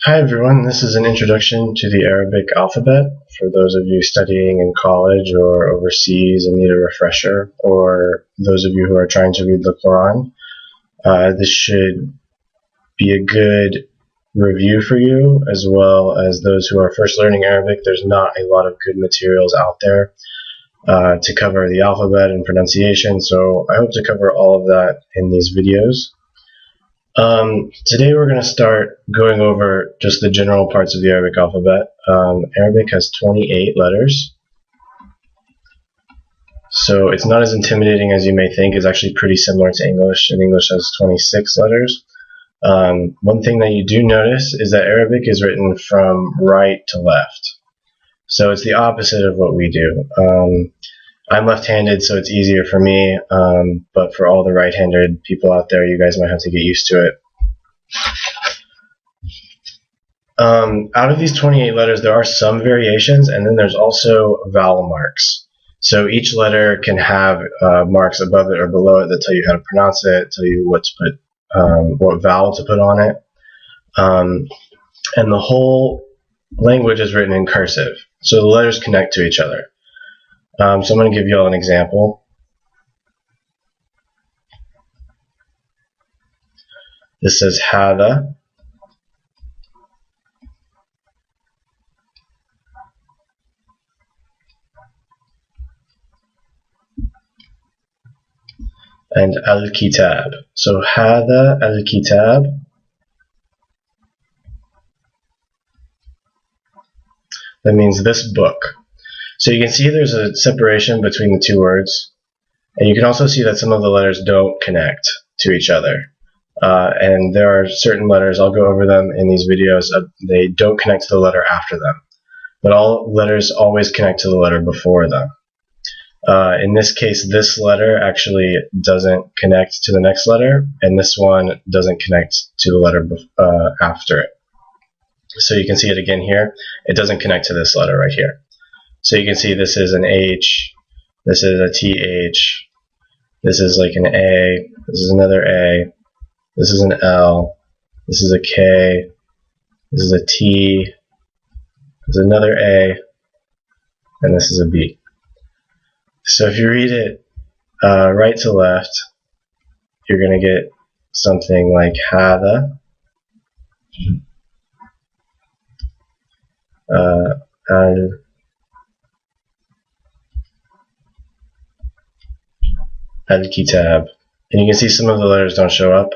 Hi everyone, this is an introduction to the Arabic alphabet for those of you studying in college or overseas and need a refresher, or those of you who are trying to read the Quran. This should be a good review for you, as well as those who are first learning Arabic. There's not a lot of good materials out there to cover the alphabet and pronunciation, so I hope to cover all of that in these videos. Today we're going to start going over just the general parts of the Arabic alphabet. Arabic has 28 letters, so it's not as intimidating as you may think. It's actually pretty similar to English, and English has 26 letters. One thing that you do notice is that Arabic is written from right to left, so it's the opposite of what we do. I'm left-handed, so it's easier for me, but for all the right-handed people out there, you guys might have to get used to it. Out of these 28 letters, there are some variations, and then there's also vowel marks. So each letter can have marks above it or below it that tell you how to pronounce it, tell you what to put, what vowel to put on it. And the whole language is written in cursive, so the letters connect to each other. So I'm going to give you all an example. This says hada. And al-kitab. So hada al-kitab. That means this book. So you can see there's a separation between the two words, and you can also see that some of the letters don't connect to each other. And there are certain letters, I'll go over them in these videos, they don't connect to the letter after them. But all letters always connect to the letter before them. In this case, this letter actually doesn't connect to the next letter, and this one doesn't connect to the letter after it. So you can see it again here. It doesn't connect to this letter right here. So you can see this is an H, this is a TH, this is like an A, this is another A, this is an L, this is a K, this is a T, this is another A, and this is a B. So if you read it right to left, you're going to get something like hada, al-kitab. And you can see some of the letters don't show up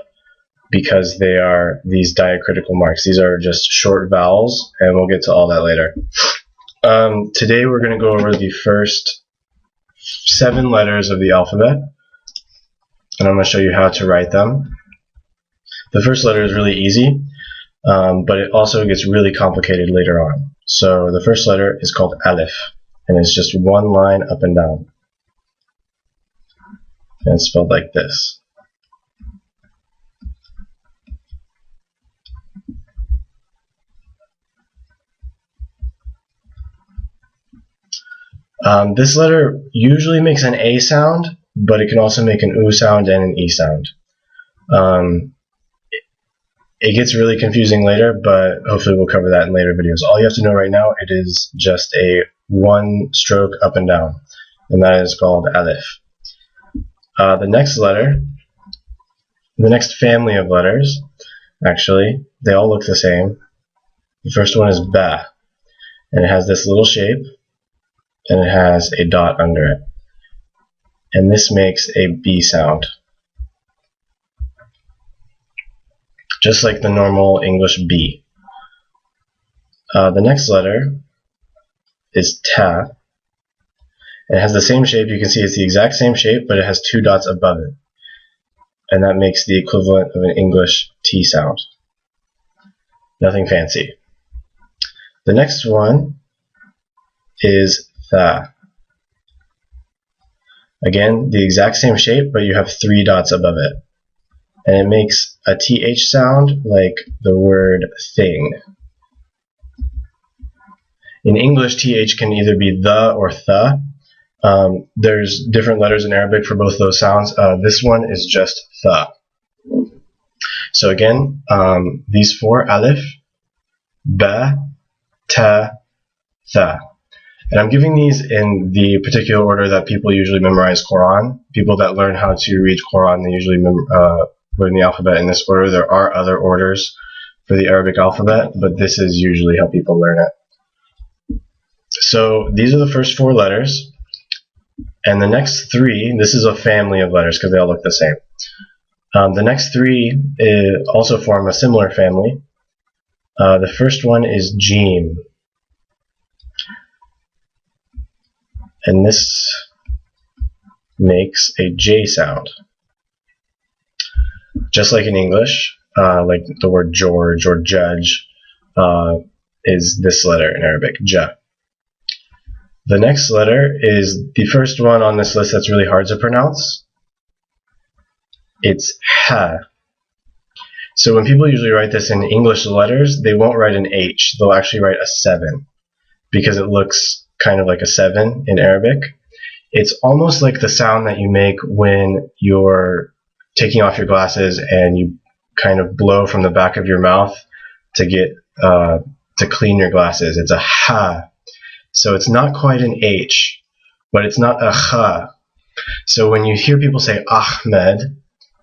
because they are these diacritical marks. These are just short vowels, and we'll get to all that later. Today we're going to go over the first 7 letters of the alphabet, and I'm going to show you how to write them. The first letter is really easy, but it also gets really complicated later on. So the first letter is called Alif, and it's just one line up and down. And it's spelled like this. This letter usually makes an A sound, but it can also make an U sound and an E sound. It gets really confusing later, but hopefully we'll cover that in later videos. All you have to know right now, it is just a one stroke up and down, and that is called Alif. The next letter, the next family of letters, actually, they all look the same. The first one is Ba, and it has this little shape, and it has a dot under it. And this makes a B sound, just like the normal English B. The next letter is Ta. It has the same shape. You can see it's the exact same shape, but it has 2 dots above it. And that makes the equivalent of an English T sound. Nothing fancy. The next one is Tha. Again, the exact same shape, but you have 3 dots above it. And it makes a TH sound like the word thing. In English, TH can either be the or tha. There's different letters in Arabic for both those sounds. This one is just tha. So again, these 4, Alif, ba, ta, tha. And I'm giving these in the particular order that people usually memorize Quran. People that learn how to read Quran, they usually learn the alphabet in this order. There are other orders for the Arabic alphabet, but this is usually how people learn it. So these are the first 4 letters. And the next 3, this is a family of letters because they all look the same. The next 3 also form a similar family. The first one is Jim. And this makes a J sound. Just like in English, like the word George or judge is this letter in Arabic, Ja. The next letter is the first one on this list that's really hard to pronounce. It's Ha. So when people usually write this in English letters, they won't write an H. They'll actually write a 7 because it looks kind of like a 7 in Arabic. It's almost like the sound that you make when you're taking off your glasses and you kind of blow from the back of your mouth to get to clean your glasses. It's a Ha. So it's not quite an H, but it's not a Ha. So when you hear people say Ahmed,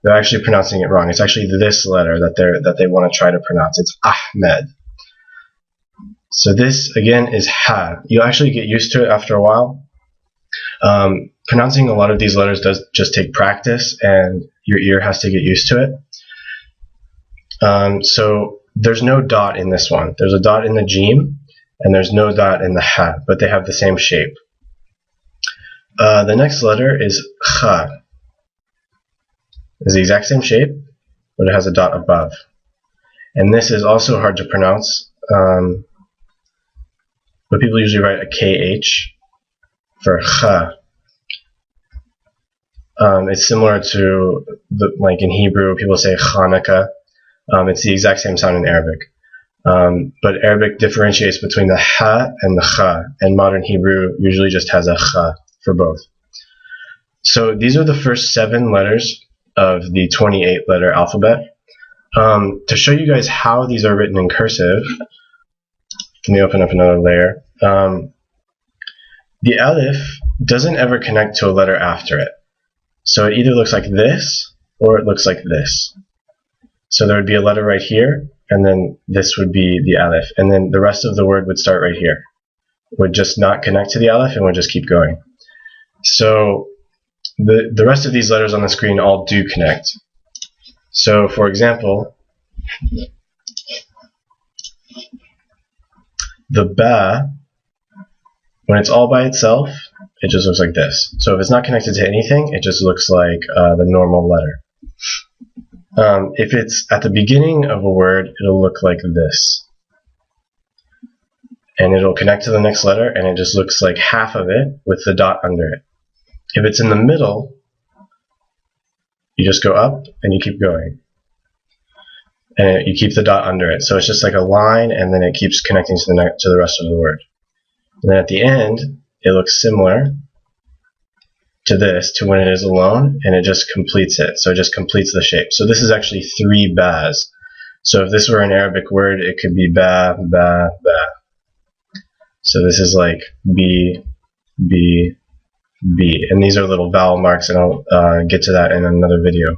they're actually pronouncing it wrong. It's actually this letter that they want to try to pronounce. It's Ahmed. So this again is Ha. You'll actually get used to it after a while. Pronouncing a lot of these letters does just take practice, and your ear has to get used to it. So there's no dot in this one. There's a dot in the Jim, and there's no dot in the Ha, but they have the same shape. The next letter is Kha. It's the exact same shape, but it has a dot above. And this is also hard to pronounce, but people usually write a KH for Kha. It's similar to, like in Hebrew, people say Chanukah. It's the exact same sound in Arabic. But Arabic differentiates between the Ha and the Kha, and modern Hebrew usually just has a Kha for both. So these are the first 7 letters of the 28-letter alphabet. To show you guys how these are written in cursive, let me open up another layer. The Alif doesn't ever connect to a letter after it. So it either looks like this, or it looks like this. So there would be a letter right here, and then this would be the Alif. And then the rest of the word would start right here. Would just not connect to the Alif, and would just keep going. So the rest of these letters on the screen all do connect. So for example, the Ba, when it's all by itself, it just looks like this. So if it's not connected to anything, it just looks like the normal letter. If it's at the beginning of a word, it'll look like this. And it'll connect to the next letter, and it just looks like half of it with the dot under it. If it's in the middle, you just go up and you keep going. And you keep the dot under it. So it's just like a line, and then it keeps connecting to the rest of the word. And then at the end, it looks similar to this, to when it is alone, and it just completes it. So it just completes the shape. So this is actually 3 Bas. So if this were an Arabic word, it could be Ba, Ba, Ba. So this is like B, B, B. And these are little vowel marks, and I'll get to that in another video.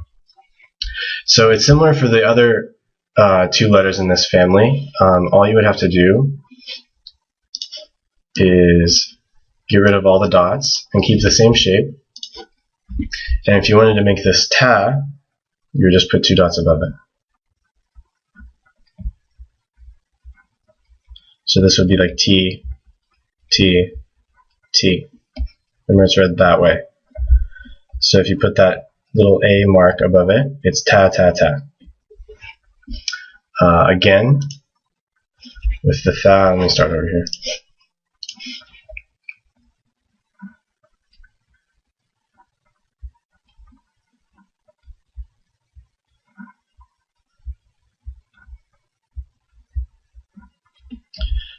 So it's similar for the other 2 letters in this family. All you would have to do is get rid of all the dots and keep the same shape. And if you wanted to make this Ta, you would just put 2 dots above it. So this would be like T, T, T. Remember, it's read that way. So if you put that little A mark above it, it's Ta, Ta, Ta. Again, with the Tha, let me start over here.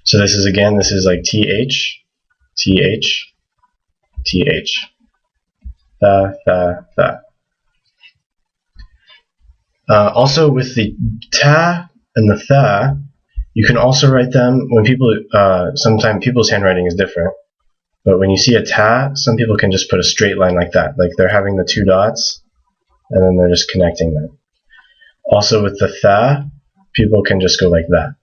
So this is like TH, TH, TH. Tha, Tha, Tha. Also with the Ta and the Tha, You can also write them when people, sometimes people's handwriting is different, but when you see a ta, some people can just put a straight line like that, like they're having the two dots, and then they're just connecting them. Also with the tha, people can just go like that.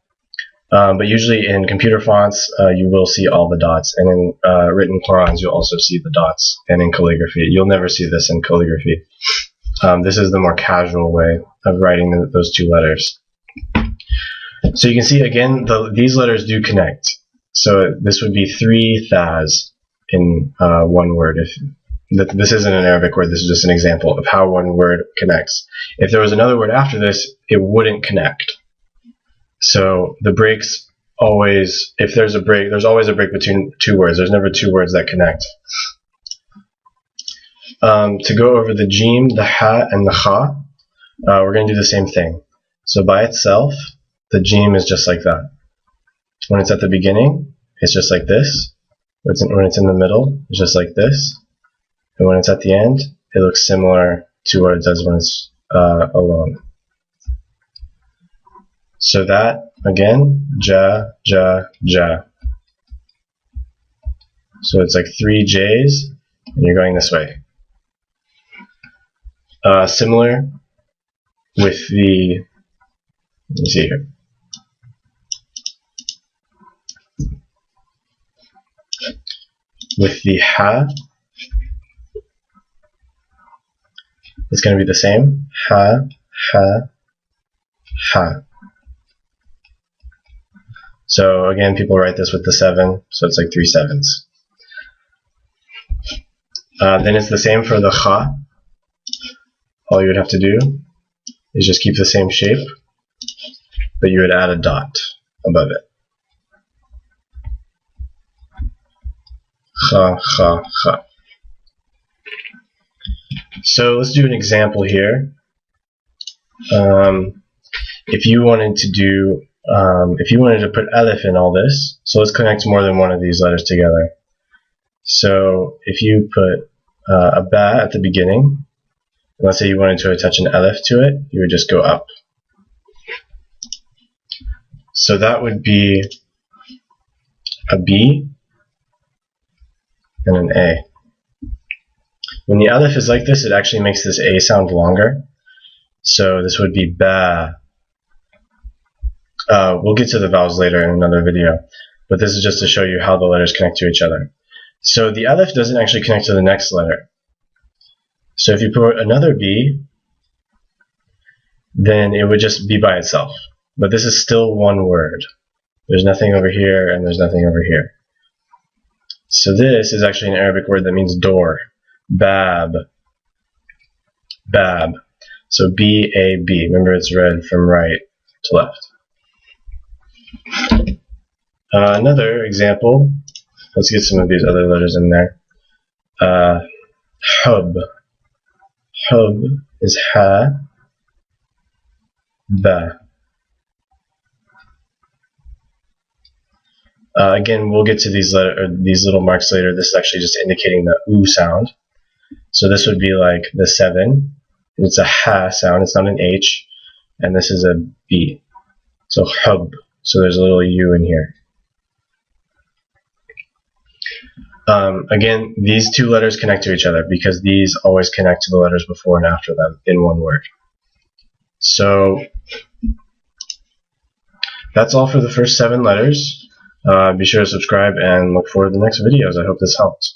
But usually in computer fonts, you will see all the dots, and in written Qurans, you'll also see the dots, and in calligraphy. You'll never see this in calligraphy. This is the more casual way of writing those two letters. So you can see, again, these letters do connect. So this would be 3 thas in one word. This isn't an Arabic word, this is just an example of how one word connects. If there was another word after this, it wouldn't connect. So the breaks always, if there's a break, there's always a break between two words. There's never two words that connect. To go over the jim, the ha, and the kha, we're going to do the same thing. So by itself, the jim is just like that. When it's at the beginning, it's just like this. When it's in the middle, it's just like this. And when it's at the end, it looks similar to what it does when it's alone. So that, again, ja, ja, ja. So it's like 3 J's, and you're going this way. Similar with the, let me see here. With the ha, it's going to be the same. Ha, ha, ha. So again, people write this with the 7, so it's like 3 7s. Then it's the same for the kha. All you would have to do is just keep the same shape, but you would add a dot above it. Kha, kha, kha. So let's do an example here. If you wanted to put alif in all this, so let's connect more than one of these letters together. So if you put a ba at the beginning, let's say you wanted to attach an alif to it, you would just go up. So that would be a B and an A. When the alif is like this, it actually makes this A sound longer. So this would be ba. We'll get to the vowels later in another video, but this is just to show you how the letters connect to each other. So the alif doesn't actually connect to the next letter. So if you put another B, then it would just be by itself. But this is still one word. There's nothing over here and there's nothing over here. So this is actually an Arabic word that means door. Bab. Bab. So B-A-B. Remember, it's read from right to left. Another example. Let's get some of these other letters in there. Hub. Hub is ha, ba. Again, we'll get to these little marks later. This is actually just indicating the oo sound. So this would be like the 7. It's a ha sound. It's not an H. And this is a B. So hub. So there's a little U in here. Again, these two letters connect to each other because these always connect to the letters before and after them in one word. So that's all for the first 7 letters. Be sure to subscribe and look forward to the next videos. I hope this helped.